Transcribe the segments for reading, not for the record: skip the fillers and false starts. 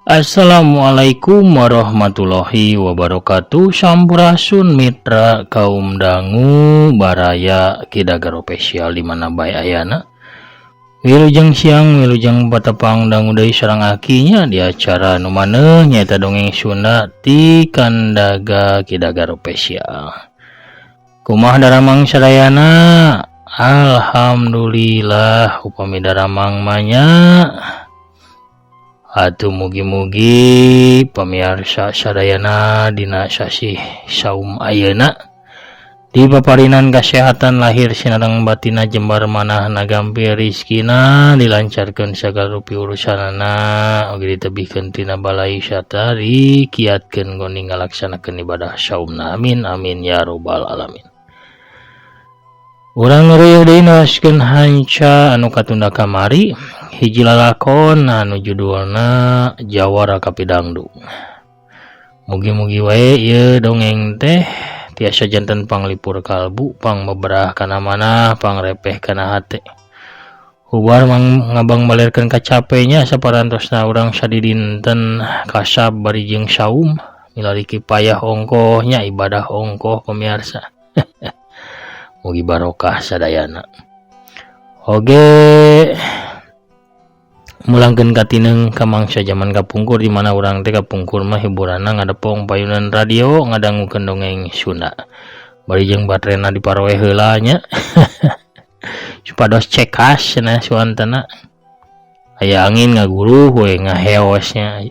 Assalamualaikum warahmatullahi wabarakatuh. Sampurasun mitra kaum dangu baraya kidagaro spesial di mana bae ayana. Wilujeng siang wilujeng patepang dangu deui sareng akinya di acara nu maneuh nyaeta dongeng Sunda ti Kandaga Kidagaro spesial. Kumaha daramang sadayana? Alhamdulillah upami daramang manya. Atuh mugi-mugi pamirsa sadayana dina sasih saum ayeuna dipaparinan kasehatan lahir sinareng batina jembar manahna gampil rizkina dilancarkeun sagala rupi urusanana oge ditebihkeun tina balai wisata dikiatkeun geuning ngalaksanakeun ibadah saumna amin amin ya robbal alamin. Urang ngeureuyeuh deui naoskeun hanca anu katunda kamari hiji lalakon anu judulna Jawara Kapidangdung. Mugi-mugi wae ieu dongeng teh tiasa janten panglipur kalbu, pangmeberah kana manah, pangrepeh kana hate. Hubar ngabang balirkeun kacapenya saparantosna urang sadidinten kasab bari jeung saum milariki payah ongkohnya ibadah ongkoh pamirsa. Mugi barokah sadayana. Oge mulangkeun katineng ka mangsa jaman kapungkur di mana urang teh kapungkur mah hiburanna ngadepong payunan radio ngadangukeun dongeng Sunda. Bari jeung baterena diparoe heula nya. Supados cekas cenah suantana. Aya angin ngaguruh we ngaheosnya.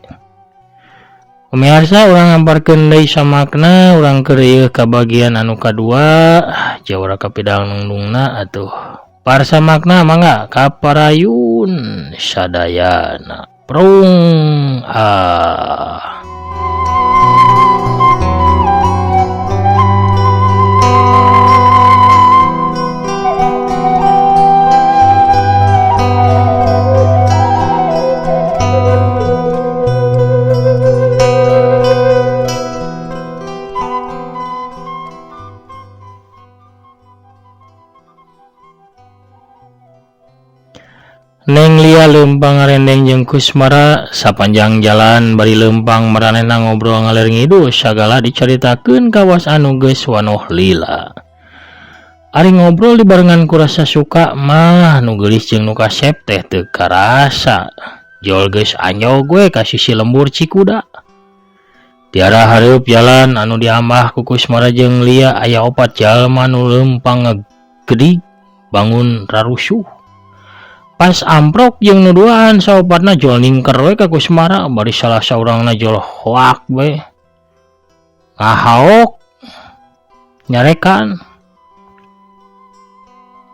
Pemirsa urang ngamparkeun deui samakna urang keur ka bagian anu kadua Jawara Kapidangdungna atuh. Parsamakna mangga kaparayun sadayana. Prung Neng Lia leumpang ngarendeng jeung Kusmara sapanjang jalan bari leumpang maranehna ngobrol ngalir ngidul sagala dicaritakeun kawas anu geus wanoh lila. Ari ngobrol dibarengan ku rasa suka mah nu geulis jeung nu kasep teh teu karasa. Jol geus anyog we ka sisi lembur Cikuda. Tiara hareup jalan anu diambah ku Kusmara jeung Lia aya 4 jalma nu leumpang ngegedig bangun rarusuh. Pas amprok jeung nu duaan saopatna jol ningker we ka Kusmara bari salah saurangna jol hoak we. Ngahaok nyarekan.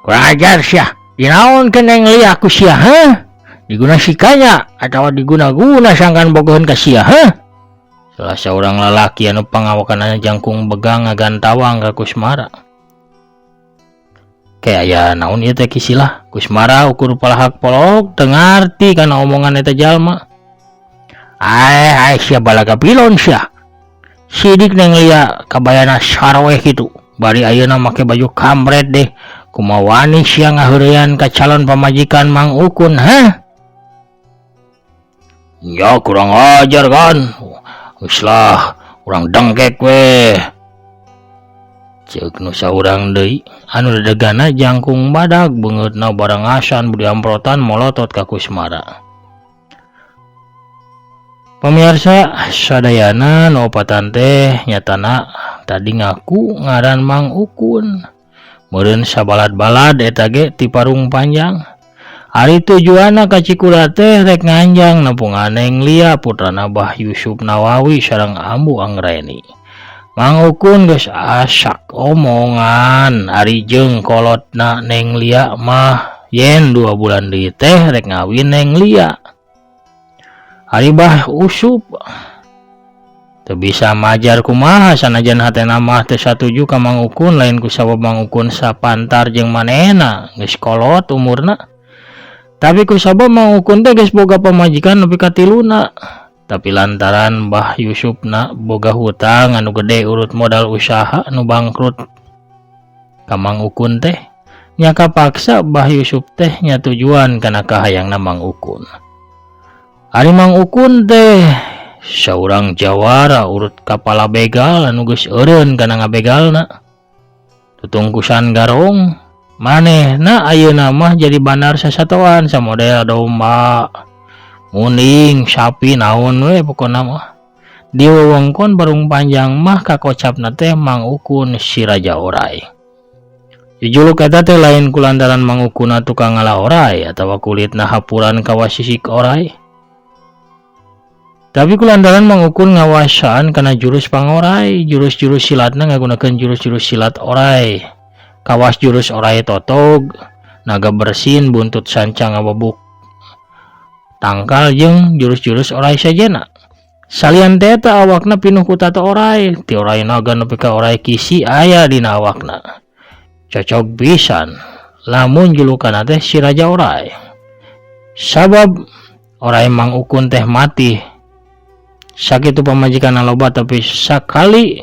Kurang ajar sia, dinaonkeun Neng Lia ku sia heuh? Diguna sikanya atawa diguna-guna sangkan bogoheun ka sia heuh? Salah saurang lalaki anu pangawakanana jangkung begang ngagantawang ka Kusmara. Kayak aya naon ieu teh kisilah. Kusmara ukur palahak polok teu ngarti kana omongan eta jalma. Ai sia balaga pilon sia. Sidik Neng Lia kabayana sarweh kitu. Bari ayeuna make baju kamret deh. Kumaha wani sia ngaheureuyan ka calon pamajikan Mang Ukun, hah? Ya kurang ajar kan. Geus lah urang dengkek we. Ceuk nu saurang deui anu dadegana jangkung badag beungeutna barang asan budi amprotan molotot ka Kusmara. Pamirsa sadayana nu opatan teh nyatana tadi ngaku ngaran Mang Ukun. Meureun sabalad-balad eta ge ti Parung Panjang. Ari tujuanna ka Cikuda teh rek nganjang nempungan Neng Lia putrana Bah Yusuf Nawawi sareng Ambu Anggreni. Mang Ukun geus asak omongan ari jeung kolotna Neng Lia mah yen 2 bulan deui teh rek ngawin Neng Lia. Ari Bah Usup teu bisa majar kumaha sanajan hatena mah teu satuju ka Mang Ukun lain ku sabab Mang Ukun sapantar jeung manehna geus kolot umurna. Tapi ku sabab Mang Ukun teh geus boga pamajikan nepi ka 3. Tapi lantaran Bah Yusupna boga hutang anu gede urut modal usaha anu bangkrut ka Mang Ukun teh nya kapaksa Bah Yusuf teh nya tujuan kana kahayangna Mang Ukun. Ari Mang Ukun teh saurang jawara urut kepala begal anu geus eureun kana ngabegalna. Tutungkusan garong manehna ayeuna mah jadi bandar sasatoan samodel domba, muning, sapi naon we pokona mah. Di wewengkon Barung Panjang mah kakocapna teh Mang Ukun si Raja Oray. Jujuluk eta teh lain kulantaran Mang Ukunna tukang ngalah oray atawa kulitna hapuran kawasisik oray. Tapi kulantaran Mang Ukun ngawasaan kana jurus pangoray, jurus-jurus silatna ngagunakeun jurus-jurus silat oray. Kawas jurus oray totog, naga bersin, buntut sancang ngabebuk tangkal jeung jurus-jurus oray sajena. Salian teh eta awakna pinuh ku tato oray, ti oray naga nepi ka oray kisi aya dina awakna. Cocok pisan lamun julukanna teh si Raja Oray. Sabab oray Mang Ukun teh mati sakitu pamajikan loba tapi sakali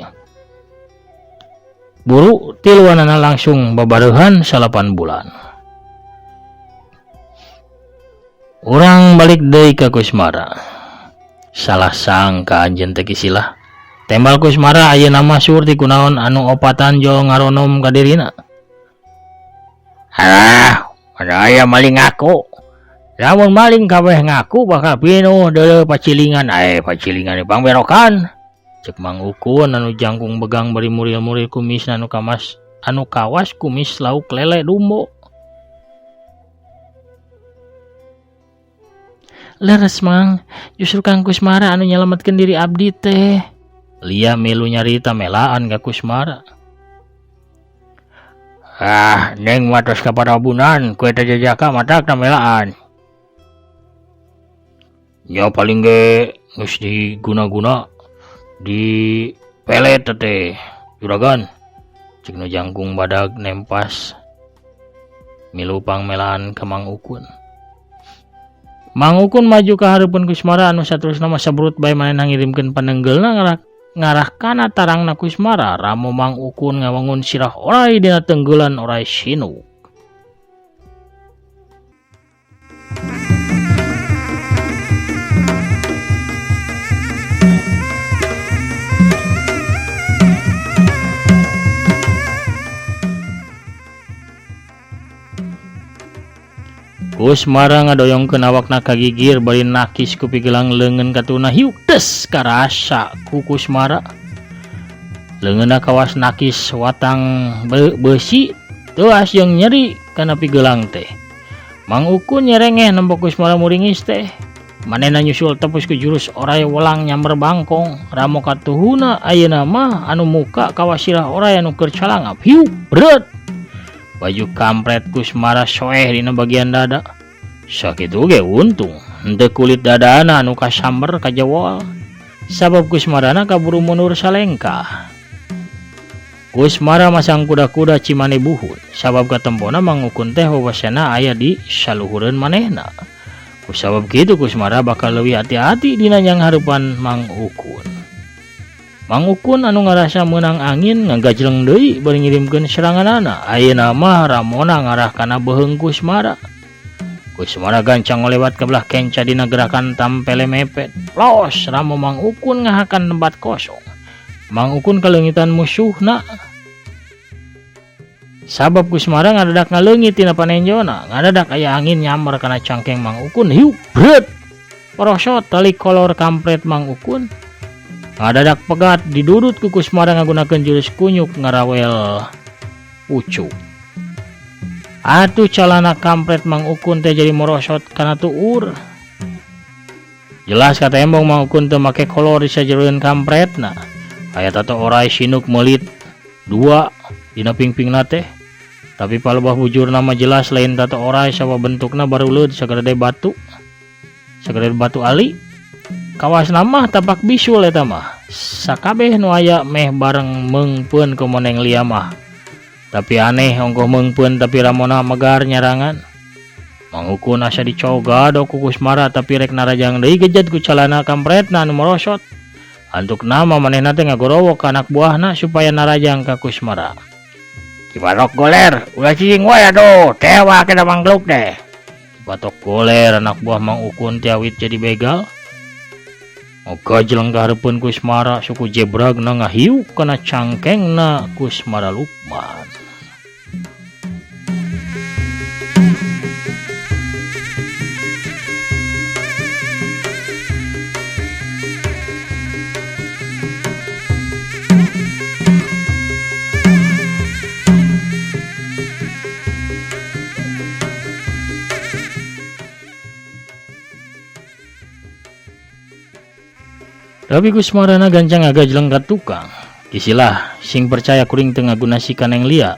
buru tiluanana langsung babareuhan 8 bulan. Urang balik deui ka Kusmara. Salah sangka anjeun teh kisilah. Tembal Kusmara ayeuna mah sur ti kunaon anu opatan jol ngaronom ka dirina. Alah, ada aya maling ngaku. Lamun maling kabeh ngaku bakal pinuh deuleu pacilingan. Pacilingan di pangberokan. Cek Mang Ukun anu jangkung begang bari muril-muril kumis anu kawas kumis lauk lele dumbo. Leres Mang, justru Kang Kusmara anu nyelametkeun diri abdi teh. Lia milu nyarita melaan ka Kusmara. Neng matos kaparabunan kue teh jajaka matakna melaan. Ya paling ge geus diguna-guna di pelet teh juragan. Cek nu jangkung badag nempas milu pangmelaan ka Mang Ukun. Mang Ukun maju ka hareupeun Kusmara anu saterusna mah sabrut bae manehna ngirimkeun panenggeulna ngarah kana tarangna Kusmara. Ramo Mang Ukun ngawangun sirah oray dina tenggeulan oray sinuk. Kusmara ngadoyongkeun awakna kagigir bari nakis ku pigelang leungeun katuna hiuk tes karasa ku Kusmara. Leungeunna kawas nakis watang beusi teuas jeung nyeri kana pigelang teh. Mang Ukun nyerengeh nempo Kusmara muringis teh. Manehna nyusul tepus ku jurus oray welang nyamber bangkong. Ramo katuhuna ayeuna mah anu muka kawas sirah oray anu keur calangap hiuk bret. Baju kampret Kusmara soeh dina bagian dada. Sakitu ge untung henteu kulit dadana anu kasamber ka jawal. Sabab Kusmarana kaburu mundur salengkah. Kusmara masang kuda-kuda cimane buhut. Sabab katempona Mang Ukun teh wawasana aya di saluhureun manehna. Kusabab kitu Kusmara bakal leuwih hati-hati dina nyang hareupan Mang Ukun. Mang Ukun anu ngarasa meunang angin ngagajleng deui bari ngirimkeun seranganana. Ayeuna mah ramona ngarah kana beuheung Kusmara. Kusmara gancang lewat ke belah kenca dina gerakan tampele mepet. Los ramo Mang Ukun ngahakan tempat kosong. Mang Ukun kaleungitan musuhna. Sabab Kusmara ngadadak ngaleungit tina panenjona. Ngadadak aya angin nyamber kana cangkeng Mang Ukun. Hiuk bret. Porosot tali kolor kampret Mang Ukun. Ngadadak pegat didurut ku Kusmara ngagunakeun jurus kunyuk ngarawel ucu. Atuh calana kampret Mang Ukun teh jadi morosot kana tuur. Jelas kata embong Mang Ukun teh make kolor di sajeroeun kampretna. Aya tato oray sinuk melit 2 dina pingpingna teh. Tapi palebah bujurna mah jelas lain tato oray sawa bentukna bareuleud sagede batu. Sagede batu ali. Kawas nama tapak bisul eta mah. Sakabeh nu aya meh bareng meungpeun ku moneng lia mah. Tapi aneh ongkoh meungpeun tapi ramona megar nyarangan. Mang Ukun asa dicoga do ku Kusmara tapi rek narajang deui gejat ku calana kampretna anu merosot. Antuk nama manehna teh ngagorowok ka anak buahna supaya narajang ka Kusmara. Kibarok goler, ulah cicing wae atuh, tewa kita manggluk deh. Kipatok goler anak buah Mang Ukun tiawit jadi begal. Oga jeleng kaharepeun Kusmara suku jebragna ngahiu kana cangkengna Kusmara Lukman. Tapi Kusmarana gancang agak jeleng ka tukang. Kisilah sing percaya kuring teu ngagunasikeun yang lia.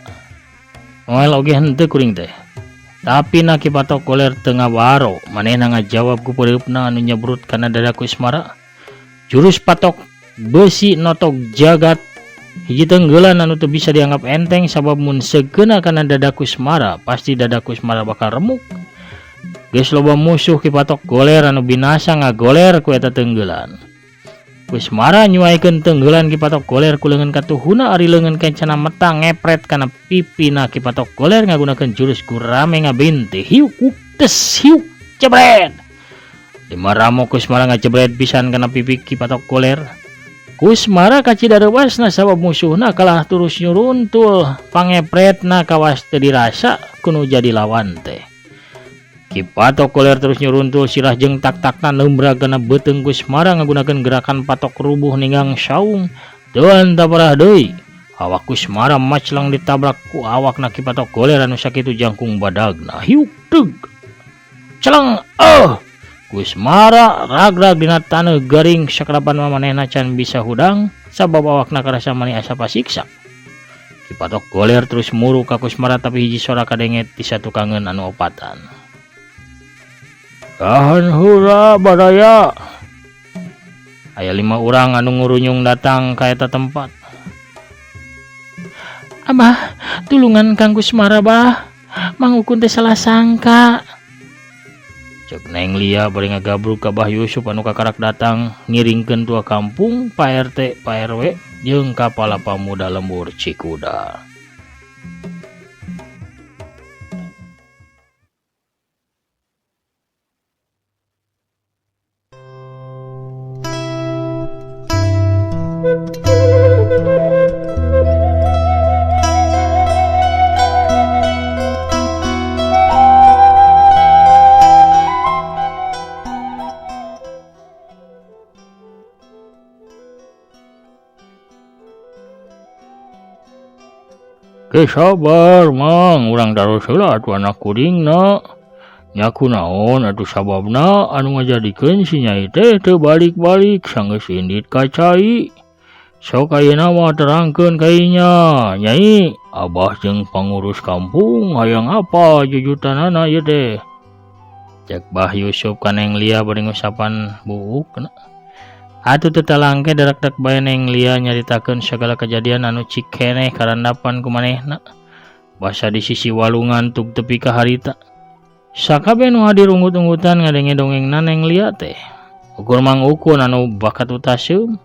Moal oge henteu kuring teh. Tapi na Kipatok goler teu ngawaro, manehna ngajawab ku peureupna anu nyebrut kana dada Kusmara. Jurus patok besi notok jagat hiji tenggelan anu teu bisa dianggap enteng sabab mun segeuna kana dada Kusmara pasti dada Kusmara bakal remuk. Geus loba musuh Kipatok goler anu binasa ngagoler ku eta tenggelan. Kusmara nyuaikeun tenggelan Kipatok goler ku leungeun katuhuna ari leungeun kencana metang ngepret kana pipina Kipatok goler ngagunakeun jurus gurame ngabinti hiuk uktes hiuk jebret. Lima ramo Kusmara ngajebret pisan kana pipi Kipatok goler. Kusmara kacidareubasna sabab musuhna kalah terus nyuruntul pangepretna kawas teu dirasa kudu jadi lawan teh. Kipatok goler terus nyuruntul sirah jeung tak-takna nembragana beuteung Kusmara ngagunakeun gerakan patok rubuh ninggang saung. Deun taparah deui. Awak Kusmara maclang ditabrak ku awakna Kipatok goler anu sakitu jangkung badagna. Hiuk deug. Celeng Kusmara ragrag dina taneuh garing sakarapan manehna can bisa hudang sabab awakna karasa mani asa pasiksa. Kipatok goler terus muru ka Kusmara tapi hiji sora kadenget di satukangeun anu opatan. Kahan hura badaya. Aya 5 urang anu ngurunyung datang ka eta tempat. Abah, tulungan Kang Kusmara bah. Mang Ukun teh salah sangka. Cek Neng Lia bari ngagabruk ka Bah Yusuf anu kakarak datang ngiringkeun tua kampung, Pak RT, Pak RW jeung kapala pamuda lembur Cikuda. Ke sabar Mang, urang daros heula atuh anak kuringna. Nyaku naon atuh sababna anu ngajadikeun si Nyai teh teu balik-balik sanggeus indit ka cai. Sok ayeuna mah terangkeun ka inya, Nyai. Abah jeung pangurus kampung hayang apa jujutanana ieu teh? Cek Bah Yusuf ka Neng Lia bari ngusapan buukna. Atuh teu talangke darak-dak bae Neng Lia nyaritakeun sagala kejadian anu cik keneh karandapan ku manehna. Basa di sisi walungan tug tepi ka harita. Sakabeh nu hadir unggut-unggutan ngadenge dongengna Neng Lia teh. Ukur Mang Ukun anu bakat utaseum.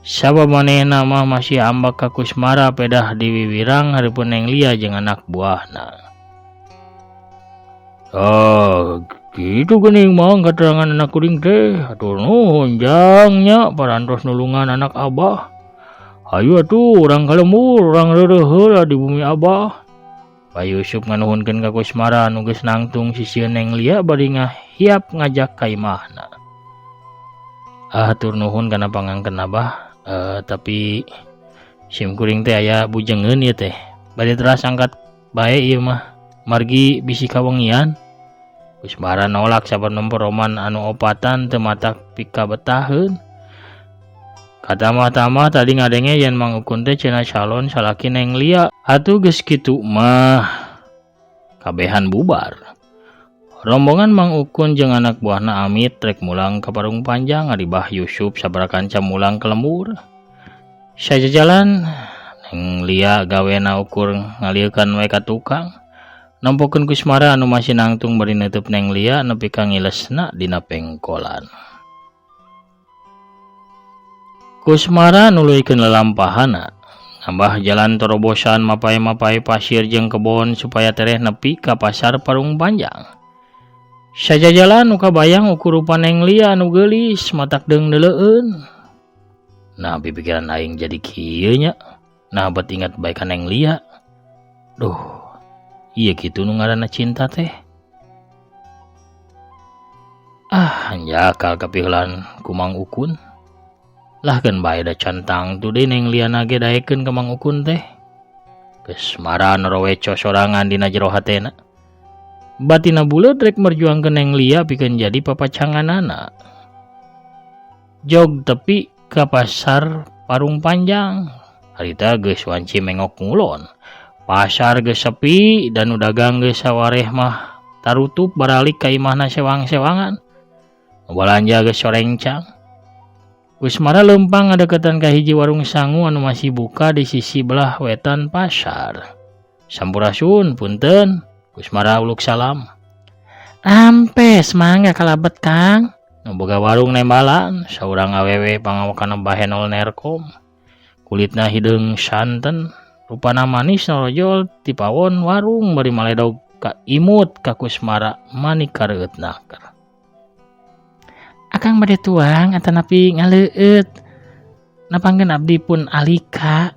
Sabab manehna mah masih ambak ka Kusmara pedah diwiwirang hareupeun Neng Lia jeung anak buahna. Gitu geuning Mang katerangan anak kuring teh. Atur nuhun jangnya parantos nulungan anak Abah. Hayu atuh urang kalembur, urang reureuh heula di bumi Abah. Pak Yusuf nganuhunkeun ka Kusmara anu geus nangtung sisieun Neng Lia bari ngahiap ngajak ka imahna. Atur nuhun kana pangangkeun Abah. Tapi sim kuring teh aya bujengeun ieu teh. Bade teras angkat bae ieu mah. Margi bisi kawengian. Kusmara nolak saban memporoman anu opatan teu matak pika betaheun. Katama-tama tadi ngadenge yen Mang Ukun teh cenah calon salaki Neng Lia. Atuh geus kitu mah kabehan bubar. Rombongan Mang Ukun jeung anak buahna Amit rek mulang ka Parung Panjang ari Bah Yusuf sabaraha kanca mulang ke lembur. Sajajalan Neng Lia gawena ukur ngaliekan wae ka tukang. Nampokeun Kusmara anu masih nangtung bari neuteub Neng Lia nepi ka ngilesna dina pengkolan. Kusmara nuluykeun lelampahanna, nambah jalan terobosan mapai-mapai pasir jeung kebon supaya tereh nepi ka pasar Parung Panjang. Sajajalan nu kabayang ukur rupa Neng Lia anu geulis matak deung neuleueun. Nah pikiran aing jadi kieu nya. Nah bet ingat bae ka Neng Lia. Duh, ieu kitu nu ngaranna cinta teh. Jakal kapiheulan ku Mang Ukun. Lah kan bae da cantang tu deui Neng Lia ge daekeun ka Mang Ukun teh. Geus maran roweco sorangan dina jero hatena. Batina buleud rek merjuangkeun Neng Lia pikeun jadi papacanganana. Jog tepi ka pasar Parung Panjang. Harita geus wanci mengok ngulon. Pasar geus sepi dan nu dagang geus sawareh mah tarutup baralik ka imahna sewang-sewangan. Balanja geus sorencang. Kusmara lempang ngadeukeutan ka hiji warung sangu anu masih buka di sisi belah wetan pasar. Sampurasun punten. Kusmara uluk salam. Ampes mangga kalabet Kang. Nu boga warung nembalan saurang awewe pangawakan bahenol nerkom. Kulitna hideung santen, rupana manis norojol ti pawon warung bari maledog ka imut ka Kusmara manik kareueutnaker. Akang bade tuang atanapi ngaleueut. Napangkeun abdi pun Alika.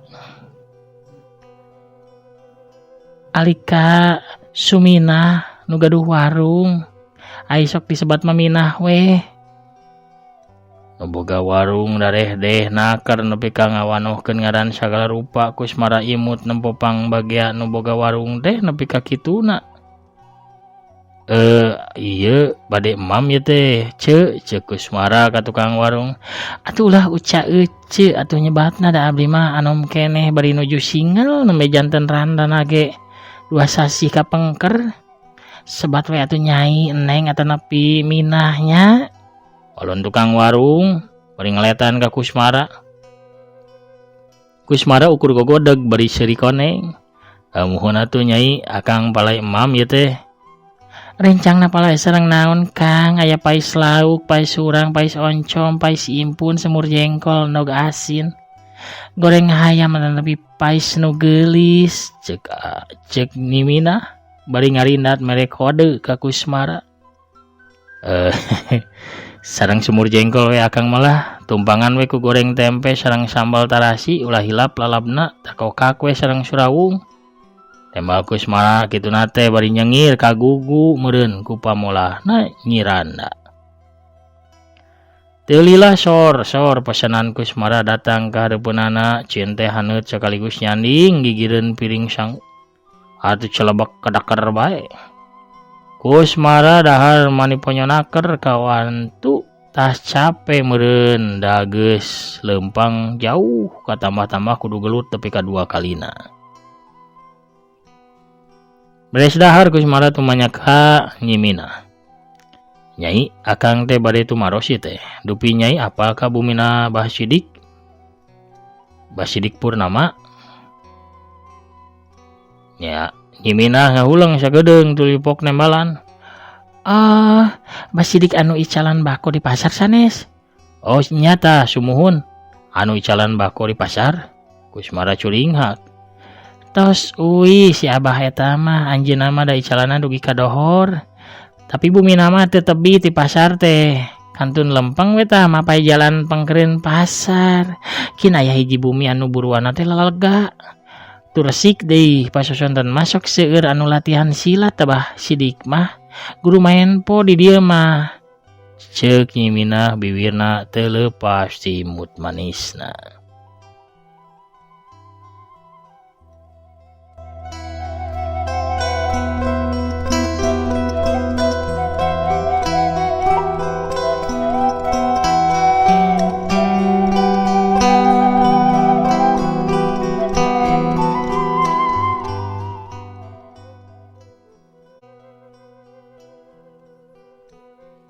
Alika Suminah nu gaduh warung. Ai sok disebat Maminah we. Nu boga warung dareh deh naker nepi ka ngawanohkeun ngaran sagala rupa Kusmara imut nempopang bagea nu boga warung teh nepi ka kituna. Iya bade emam ya teh cek Kusmara ka tukang warung. Atuh ulah uca ece atuh nyebatna da abdi mah anom keneh bari nuju singel nembe janten randana ge 2 sasi ka pengker. Sebat we atuh Nyai Eneng atanapi Minahnya. Walon tukang warung bari ngeletan ka Kusmara. Kusmara ukur gogodeg bari seuri koneng. Muhun atuh Nyai akang palai emam ya teh. Rencangna palai sareng naon Kang, aya pais lauk, pais urang, pais oncom, pais impun, semur jengkol, nog asin. Goreng hayam tapi pais nu geulis, cek Nimina bari ngarindat mere kode ka Kusmara. Sareng semur jengkol we akang malah tumpangan we ku goreng tempe sareng sambal tarasi ulah hilap lalapna takokak we sareng surawung. Tembal Kusmara kitu nate bari nyengir ka gugu meureun ku pamolahna nyiranda. Teu lila sor pesanan Kusmara datang ka hareupeunana cieun teh haneut sakaligus nyanding gigireun piring sangu. Atuh celebek kedaker bae. Kusmara dahar maniponyonaker kawantu tas cape meureun da geus leumpang jauh katambah-tambah kudu gelut tepi ka 2 kalina. Beres dahar Kusmara tumanya ka Nyimina. Nyai akang teh bade tumaros ieu teh. Dupi Nyai apal ka bumina Bah Sidik? Bah Sidik Purnama. Ya, Nyimina ngahulang sagedeung tulipok nembalan. Bah Sidik anu icalan bako di pasar sanes. Oh nyata sumuhun. Anu icalan bako di pasar? Kusmara curinghak. Tos uwi si Abah eta mah anjeunna mah da icalana dugi ka dohor. Tapi bumina mah teu tebi ti pasar teh. Kantun lempeng we tah mapai jalan pangkeureun pasar. Kin aya hiji bumi anu buruanna teh lalega. Tu resik deui pasosonten masok seueur anu latihan silat tah Bah Sidik mah. Guru main po di dieu mah. Ceuk Nyimina bibirna teu leupas ti imut manisna.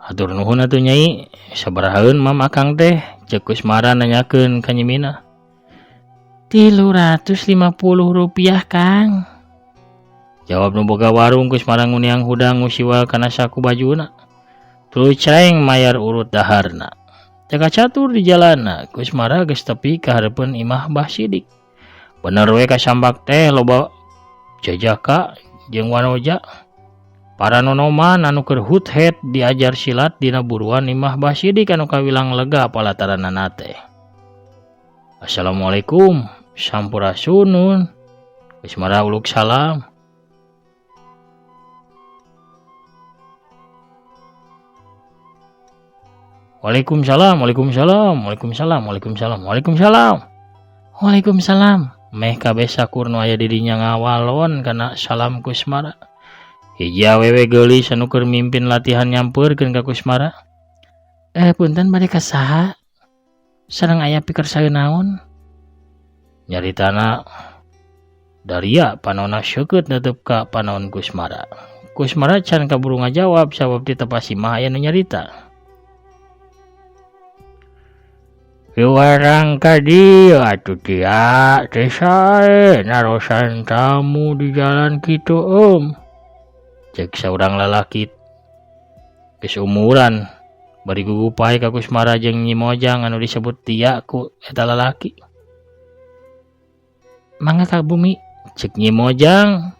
Hatur nuhun atuh Nyai, sabarahaeun mam akang teh? Ceuk Kusmara nanyakeun ka Nyimina. 350 rupiah Kang. Jawab nu boga warung Kusmara nguniang hudang ngusiwa kana saku bajuna. Tuluy cereng mayar urut daharna. Teka catur di jalanna Kusmara geus tepi ka hareupeun imah Bah Sidik. Bener we kasambak teh loba jajaka jeung wanoja. Para nonoman anu keur hut-het diajar silat dina buruan imah Bah Sidik anu kawilang lega palataranana teh. Assalamualaikum, sampurasunun. Kusmara uluk salam. Waalaikumsalam, waalaikumsalam, waalaikumsalam, waalaikumsalam, waalaikumsalam. Waalaikumsalam. Meh kabeh sakur nu aya di dinya ngawalon kana salam Kusmara. Hiji awewe geulis anu keur mimpin latihan nyampeurkeun ka Kusmara. Punten bade ka saha? Sareng aya pikeun saeunaon? Nyaritana Daria panonna seukeut netep ka panaon Kusmara. Kusmara can kaburu ngajawab sabab di tepasi mah aya nu nyarita. Warang kadi atuh tia teh sae narosan tamu di jalan kitu cek saurang lalaki geus umuran bari gugupay ka Kusmara jeung Nyi Mojang anu disebut tia ku eta lalaki. Mangga ka bumi cek Nyi Mojang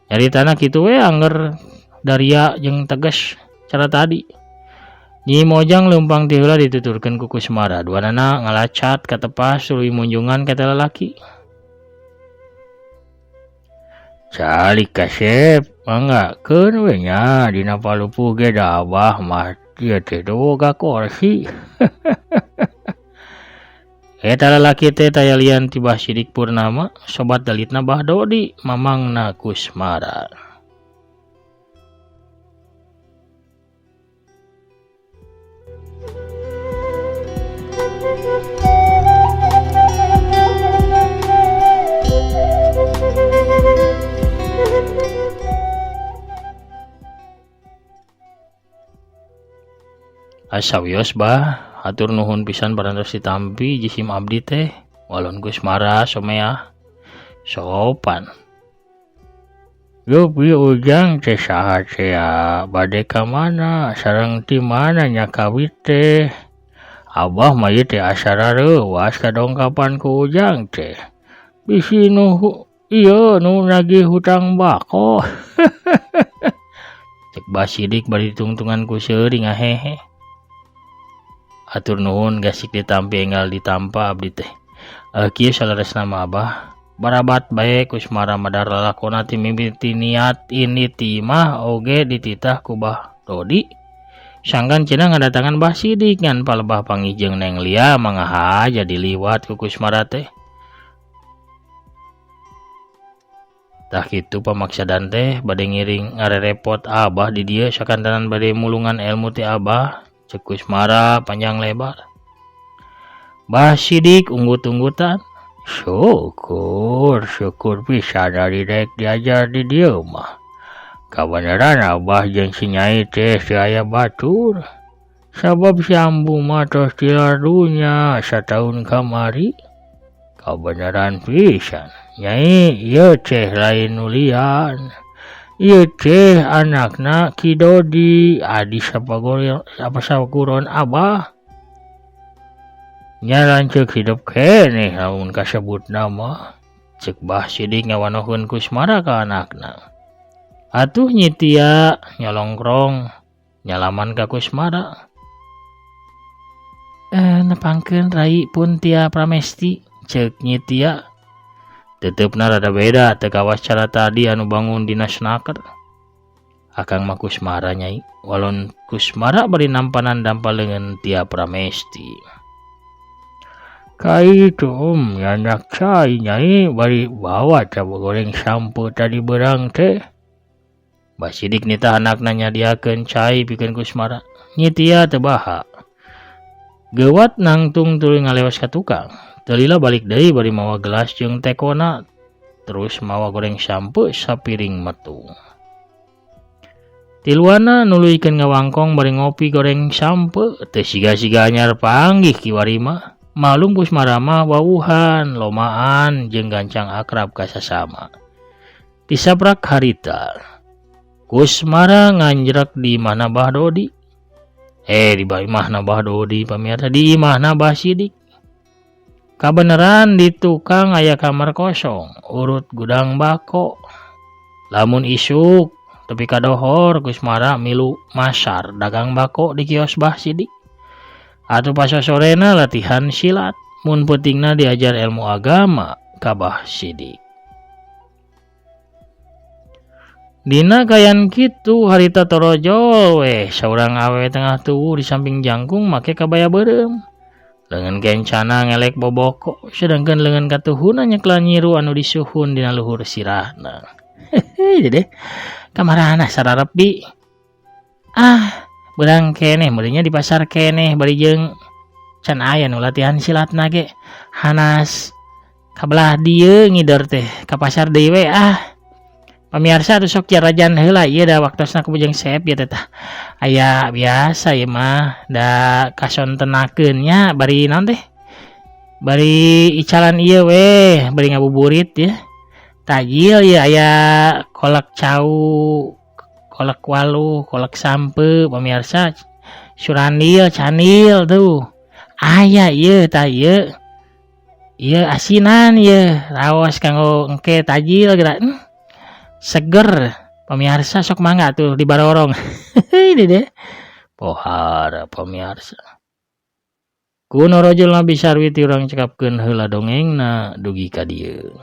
nyaritana kitu we anger Daria jeung tegas cara tadi. Nyi Mojang leumpang ti heula dituturkeun ku Kusmara, duanana ngalacat ka tepas tuluy munjungan ka eta lalaki. Calik kasep manggakeun we nya dina palupuh ge da Abah mah ieu teh boga kursi. Eta lalaki teh taya lian ti Bah Sidik Purnama, sobat dalitna Bah Dodi, mamangna Kusmara. Asawios Bah, hatur nuhun pisan parantos ditampi jisim abdi teh, walon Kusmara someah sopan. Yupi Ujang teh saha teh bade ka mana sareng ti mana nya kawit teh. Abah mah ieu teh asara reuwas kadongkapan ku Ujang teh. Bisi nu ieu nu nagih hutang bako. Cek Bah Sidik bari ditungtungan ku seuring ngahehe. Atur nuhun gasik ditampi enggal ditampa abdi teh. Kieu salaresna mah Abah barabat bae Kusmara madar lalakona ti mimiti niat ini timah oge dititah ku Bah Dodi. Sanggan cenah ngadatangan Bah Sidik ngan palebah pangijeng Neng Lia mangaha jadi liwat ku Kusmara teh. Tah kitu pamaksadan teh bade ngiring ngarerepot Abah di dieu sakantanan bade mulungan ilmu ti Abah. Cek Kusmara panjang lebar. Bah Sidik unggut-unggutan. Syukur pisan ari daek diajar di dieu mah. Kabeneran Abah jeung si Nyai teh aya batur. Sabab si Ambu mah tos tilar dunya sataun kamari. Kabeneran pisan. Nyai ieu teh lain nulian. Ieu teh anakna Ki Dodi, adi sapaguron Abah. Nya lanceuk hidup keneh lamun kasebutna mah. Cek Bah Sidik ngawanoheun Kusmara ka anakna. Atuh Nyi Tia nyolongkrong nyalaman ka Kusmara. Nepangkeun rai pun Tia Pramesti, cek Nyi Tia. Tetepna rada beda teu kawas cara tadi anu bangun dina snaker. Akang mah Kusmara Nyai, walon Kusmara bari nampanan dampaleungeun Tia Pramesti. Kaitu nyanyak cai Nyai bari bawa cabu goreng sampo tadi berang teh. Bah Sidik nitah anakna nyadiakeun cai pikeun Kusmara. Nyi Tia teu baha. Geuwat nangtung tuluy ngalewas ka tukang. Telila balik deui bari mawa gelas jeung tekona, terus mawa goreng sampe sapiring metung. Tiluana nuluykeun ngawangkong bari ngopi goreng sampe, teu siga-siga anyar panggih kiwari mah. Malum Kusmara mah wawuhan, lomaan jeung gancang akrab ka sasama. Tisaprak harita, Kusmara nganjrek di imahna Bah Dodi. Di imahna Bah Dodi pamirsa, di imahna Bah Sidik. Kabeneran di tukang aya kamar kosong, urut gudang bako. Lamun isuk, tepi ka dohor Kusmara milu masar dagang bako di kios Bah Sidik. Atuh pas sorena latihan silat, mun pentingna diajar ilmu agama ka Bah Sidik. Dina kayan kitu harita torojol saurang awewe tengah tuwuh di samping jangkung make kabaya beureum. Leungeun kencana ngelek boboko, sedangkan leungeun katuhuna nyeklan nyiru anu disuhun dina luhur sirahna. Hehe, deh. Kamarana sararep bi. Beurang keneh meureunnya di pasar keneh bari jeung can aya nu latihan silatna ge. Hanas kabelah dieu ngider teh ka pasar deui we Pamirsa atuh sok jarajan heula ieu da waktosna ku bujang sep ya teh. Aya biasa ieu mah da kasontenakeun nya bari naon teh? Bari icalan ieu we, bari ngabuburit ya. Tajil ya aya kolak cau, kolak waluh, kolak sampe pamirsa. Surandil, canil tuh. Aya ieu tah ieu. Ieu asinan ieu, raos kanggo engke tajil geura. Seger pamirsa sok mangga tuh di barorong. Ini deh pohara pamirsa kuno rojul nabi sarwiti urang cekapkeun heula dongengna dugi ka dieu.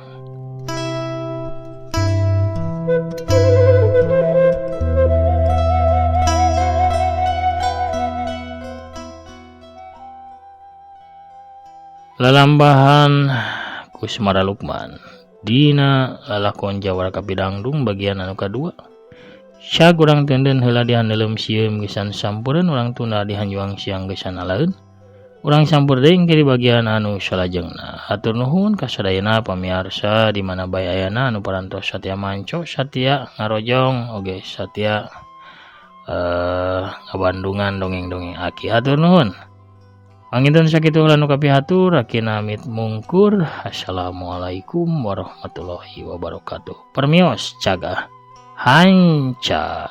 Lalambahan Kusmara Lukman dina lalakon Jawara Kapidangdung bagian anu kadua. Sya urang tenden heula dihandelem sieum gesan sampureun urang tunda dihanjuang siang gesan alaeun. Urang sampur deui engke di bagian anu salajengna. Hatur nuhun ka sadayana pamirsa di mana bae ayana anu parantos satia manco, satia ngarojong oge satia ngabandungan dongeng-dongeng aki. Hatur nuhun. Panginten sakitu anu kapihatur akina amit mungkur. Assalamualaikum warahmatullahi wabarakatuh. Permios cagah hanca.